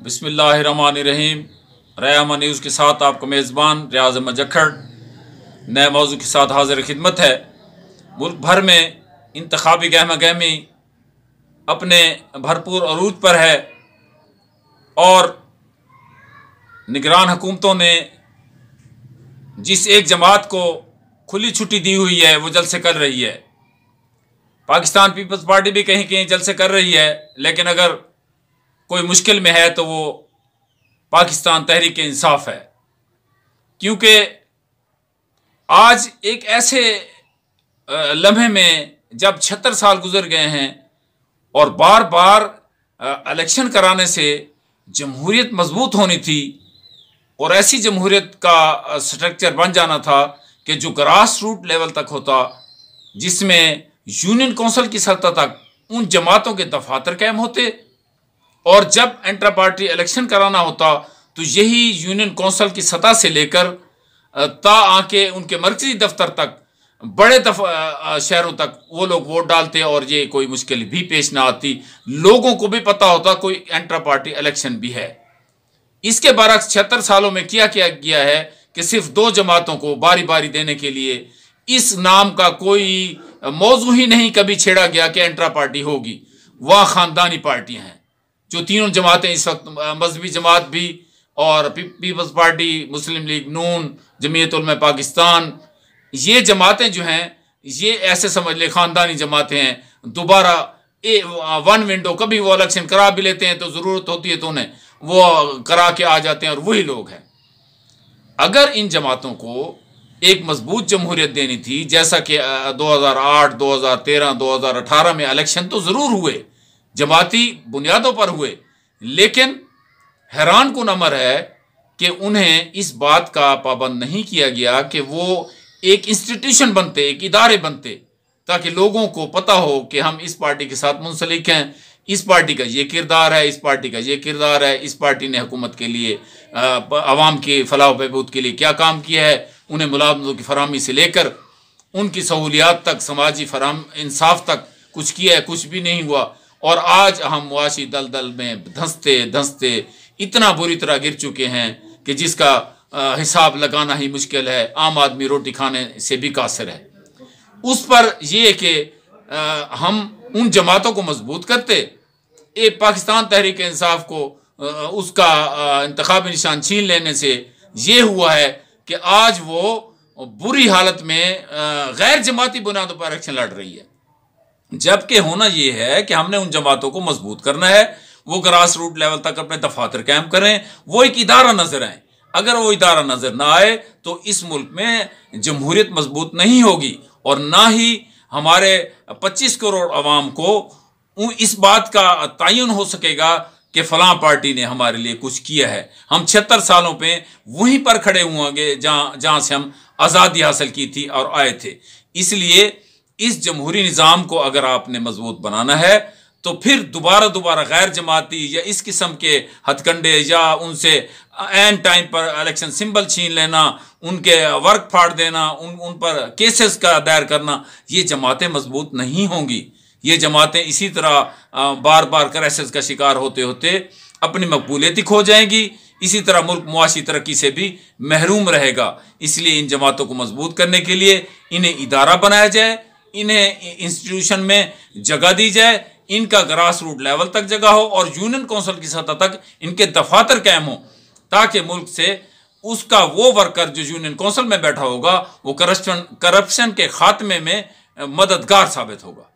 बिस्मिल्लाहिर्रहमानिर्रहीम। रयामा न्यूज़ के साथ आपका मेज़बान रियाज अहमद जखड़ नए मौजू के साथ हाजिर खिदमत है। मुल्क भर में इंतखाबी गहमा गहमी अपने भरपूर अरूज पर है और निगरान हुकूमतों ने जिस एक जमात को खुली छुट्टी दी हुई है वो जलसे कर रही है। पाकिस्तान पीपल्स पार्टी भी कहीं कहीं जलसे कर रही है, लेकिन अगर कोई मुश्किल में है तो वो पाकिस्तान तहरीक इंसाफ है, क्योंकि आज एक ऐसे लम्हे में जब 76 साल गुजर गए हैं और बार बार इलेक्शन कराने से जमहूरियत मजबूत होनी थी और ऐसी जमहूरियत का स्ट्रक्चर बन जाना था कि जो ग्रास रूट लेवल तक होता, जिसमें यूनियन कौंसिल की सतह तक उन जमातों के दफातर कायम होते और जब इंटर पार्टी इलेक्शन कराना होता तो यही यूनियन कौंसिल की सतह से लेकर ता आके उनके मरकजी दफ्तर तक बड़े शहरों तक वो लोग वोट डालते और ये कोई मुश्किल भी पेश ना आती। लोगों को भी पता होता कोई इंटर पार्टी इलेक्शन भी है। इसके बरक्स 76 सालों में किया गया है कि सिर्फ दो जमातों को बारी बारी देने के लिए इस नाम का कोई मौजू ही नहीं कभी छेड़ा गया कि इंटर पार्टी होगी। वह खानदानी पार्टियां हैं जो तीनों जमातें इस वक्त मजहबी जमात भी और पीपल्स पार्टी, मुस्लिम लीग नून, जमीयत उलमा पाकिस्तान, ये जमातें जो हैं ये ऐसे समझ ले खानदानी जमातें हैं। दोबारा वन विंडो कभी वो इलेक्शन करा भी लेते हैं तो ज़रूरत होती है तो उन्हें वो करा के आ जाते हैं और वही लोग हैं। अगर इन जमातों को एक मजबूत जमहूरियत देनी थी, जैसा कि 2008, 2013, 2018 में इलेक्शन तो ज़रूर हुए, जमाती बुनियादों पर हुए, लेकिन हैरान कुन अमर है कि उन्हें इस बात का पाबंद नहीं किया गया कि वो एक इंस्टीट्यूशन बनते, एक इदारे बनते, ताकि लोगों को पता हो कि हम इस पार्टी के साथ मुंसलिक हैं, इस पार्टी का ये किरदार है, इस पार्टी का ये किरदार है, इस पार्टी ने हुकूमत के लिए आवाम के फलाह बहबूद के लिए क्या काम किया है, उन्हें मुलाजमतों की फराहमी से लेकर उनकी सहूलियात तक, समाजी फराम इंसाफ तक कुछ किया है। कुछ भी नहीं हुआ और आज हम मुआशी दलदल में धंसते धंसते इतना बुरी तरह गिर चुके हैं कि जिसका हिसाब लगाना ही मुश्किल है। आम आदमी रोटी खाने से भी कासिर है। उस पर यह कि हम उन जमातों को मजबूत करते, एक पाकिस्तान तहरीक इंसाफ को उसका इंतखाबी निशान छीन लेने से ये हुआ है कि आज वो बुरी हालत में गैर जमाती बुनियादों पर इलेक्शन लड़ रही है। जबकि होना यह है कि हमने उन जमातों को मजबूत करना है, वो ग्रास रूट लेवल तक अपने दफातर कायम करें, वो एक इदारा नजर आए। अगर वो इदारा नजर ना आए तो इस मुल्क में जमहूरियत मजबूत नहीं होगी और ना ही हमारे 25 करोड़ अवाम को इस बात का तयन हो सकेगा कि फलां पार्टी ने हमारे लिए कुछ किया है। हम 76 सालों पे वहीं पर खड़े होंगे जहां से हम आज़ादी हासिल की थी और आए थे। इसलिए इस जमहूरी निज़ाम को अगर आपने मजबूत बनाना है तो फिर दोबारा गैर जमाती या इस किस्म के हथकंडे या उनसे एन टाइम पर इलेक्शन सिंबल छीन लेना, उनके वर्क फाड़ देना, उन पर केसेस का दायर करना, ये जमातें मजबूत नहीं होंगी। ये जमातें इसी तरह बार बार क्राइसिस का शिकार होते होते अपनी मकबूलियत खो जाएंगी। इसी तरह मुल्क मुआशी तरक्की से भी महरूम रहेगा। इसलिए इन जमातों को मजबूत करने के लिए इन्हें इदारा बनाया जाए, इन्हें इंस्टीट्यूशन में जगह दी जाए, इनका ग्रास रूट लेवल तक जगह हो और यूनियन कौंसिल की सतह तक इनके दफातर कायम हो, ताकि मुल्क से उसका वो वर्कर जो यूनियन कौंसिल में बैठा होगा वो करप्शन के खात्मे में मददगार साबित होगा।